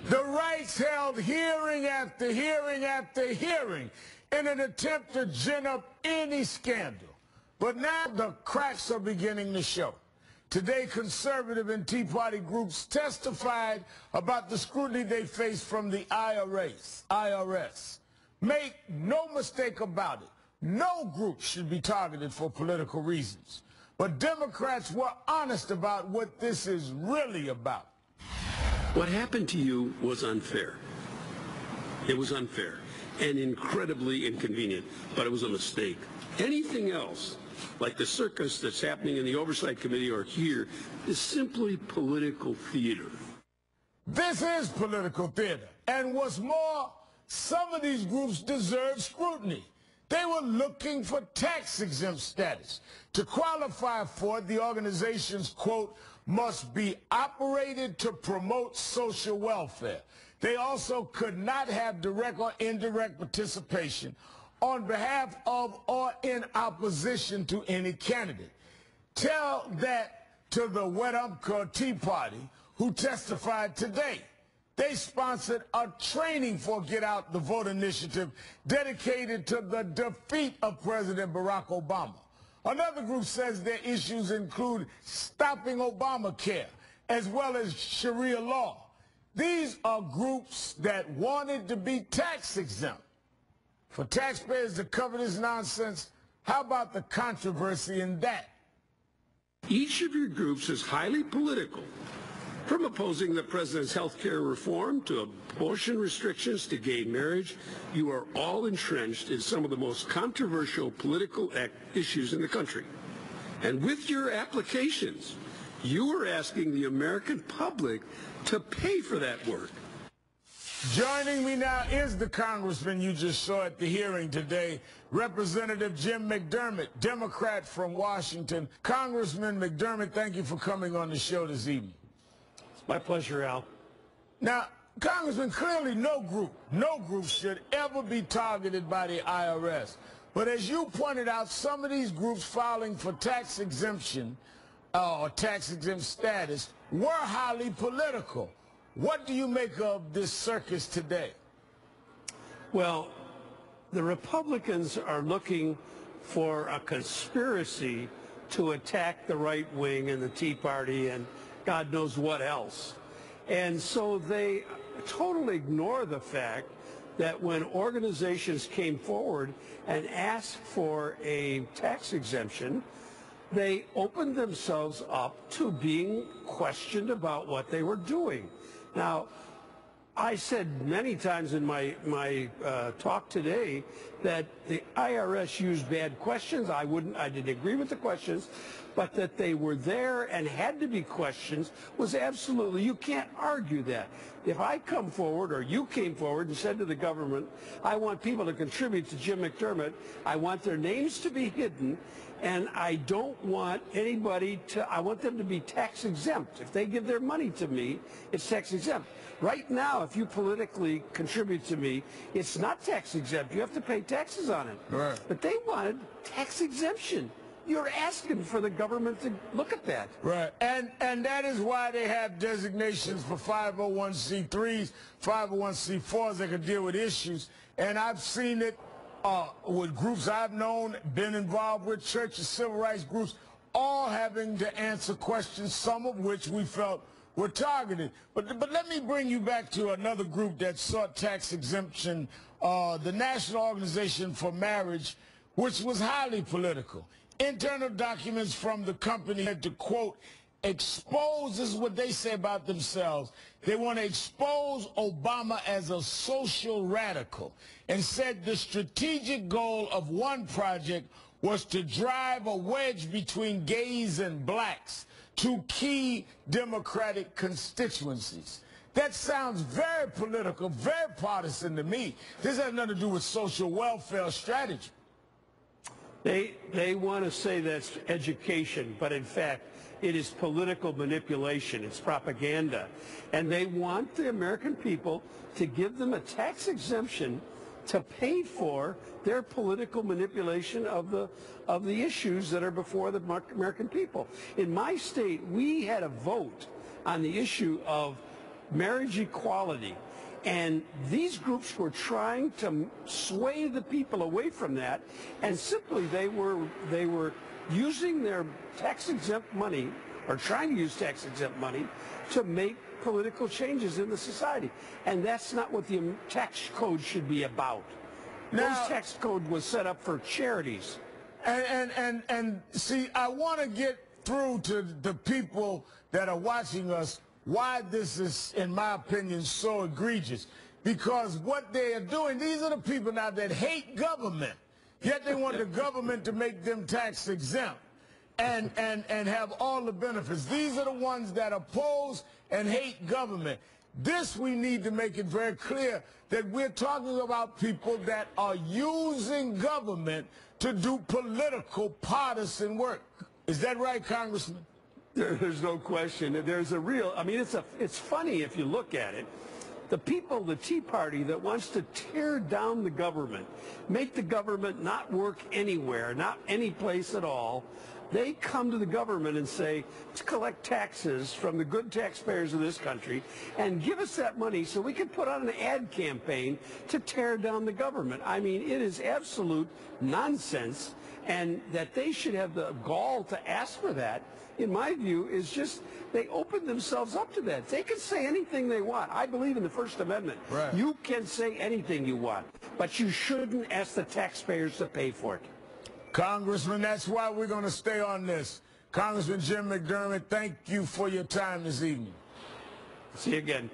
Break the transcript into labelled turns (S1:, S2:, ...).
S1: The rights held hearing after hearing after hearing in an attempt to gin up any scandal. But now the cracks are beginning to show. Today, conservative and Tea Party groups testified about the scrutiny they face from the IRS. Make no mistake about it, no group should be targeted for political reasons. But Democrats were honest about what this is really about.
S2: What happened to you was unfair. It was unfair and incredibly inconvenient, but it was a mistake. Anything else, like the circus that's happening in the Oversight Committee or here, is simply political theater.
S1: This is political theater. And what's more, some of these groups deserve scrutiny. They were looking for tax-exempt status. To qualify for it, the organizations, quote, must be operated to promote social welfare. They also could not have direct or indirect participation on behalf of or in opposition to any candidate. Tell that to the Wetumpka Tea Party, who testified today. They sponsored a training for Get Out the Vote initiative dedicated to the defeat of President Barack Obama. Another group says their issues include stopping Obamacare as well as Sharia law. These are groups that wanted to be tax exempt. For taxpayers to cover this nonsense, how about the controversy in that?
S2: Each of your groups is highly political, from opposing the president's health care reform to abortion restrictions to gay marriage. You are all entrenched in some of the most controversial political issues in the country. And with your applications, you are asking the American public to pay for that work.
S1: Joining me now is the congressman you just saw at the hearing today, Representative Jim McDermott, Democrat from Washington. Congressman McDermott, thank you for coming on the show this evening.
S3: It's my pleasure, Al.
S1: Now, Congressman, clearly no group should ever be targeted by the IRS. But as you pointed out, some of these groups filing for tax exemption or tax-exempt status were highly political. What do you make of this circus today?
S3: Well, the Republicans are looking for a conspiracy to attack the right wing and the Tea Party and God knows what else. And so they totally ignore the fact that when organizations came forward and asked for a tax exemption, they opened themselves up to being questioned about what they were doing. Now, I said many times in my talk today that the IRS used bad questions. I didn't agree with the questions, but that they were there and had to be questions was absolutely, you can't argue that. If I come forward or you came forward and said to the government, I want people to contribute to Jim McDermott, I want their names to be hidden, and I don't want anybody to, I want them to be tax exempt. If they give their money to me, it's tax exempt. Right now, if you politically contribute to me, it's not tax exempt. You have to pay taxes on it.
S1: Right.
S3: But they wanted tax exemption. You're asking for the government to look at that.
S1: Right. And that is why they have designations for 501c3s, 501c4s that can deal with issues. And I've seen it with groups I've known, been involved with, churches, civil rights groups, all having to answer questions, some of which we felt were targeted. But let me bring you back to another group that sought tax exemption, the National Organization for Marriage, which was highly political. Internal documents from the company had to, quote, expose, this is what they say about themselves, they want to expose Obama as a social radical, and said the strategic goal of one project was to drive a wedge between gays and blacks, two key Democratic constituencies. That sounds very political, very partisan to me. This has nothing to do with social welfare strategy.
S3: They want to say that's education, but in fact, it is political manipulation. It's propaganda. And they want the American people to give them a tax exemption to pay for their political manipulation of the issues that are before the American people. In my state, we had a vote on the issue of marriage equality. And these groups were trying to sway the people away from that, and simply they were using their tax-exempt money, or trying to use tax-exempt money, to make political changes in the society. And that's not what the tax code should be about. Now, this tax code was set up for charities.
S1: And see, I want to get through to the people that are watching us why this is, in my opinion, so egregious. Because what they are doing, these are the people now that hate government, yet they want the government to make them tax exempt and have all the benefits. These are the ones that oppose and hate government. This, we need to make it very clear that we're talking about people that are using government to do political, partisan work. Is that right, Congressman?
S3: There's no question. There's a real, I mean, it's funny if you look at it. The people, the Tea Party that wants to tear down the government, make the government not work anywhere, not any place at all, they come to the government and say, let's collect taxes from the good taxpayers of this country and give us that money so we can put on an ad campaign to tear down the government. I mean, it is absolute nonsense, and that they should have the gall to ask for that, in my view, is just they open themselves up to that. They can say anything they want. I believe in the First Amendment.
S1: Right.
S3: You can say anything you want, but you shouldn't ask the taxpayers to pay for it.
S1: Congressman, that's why we're going to stay on this. Congressman Jim McDermott, thank you for your time this evening.
S3: See you again.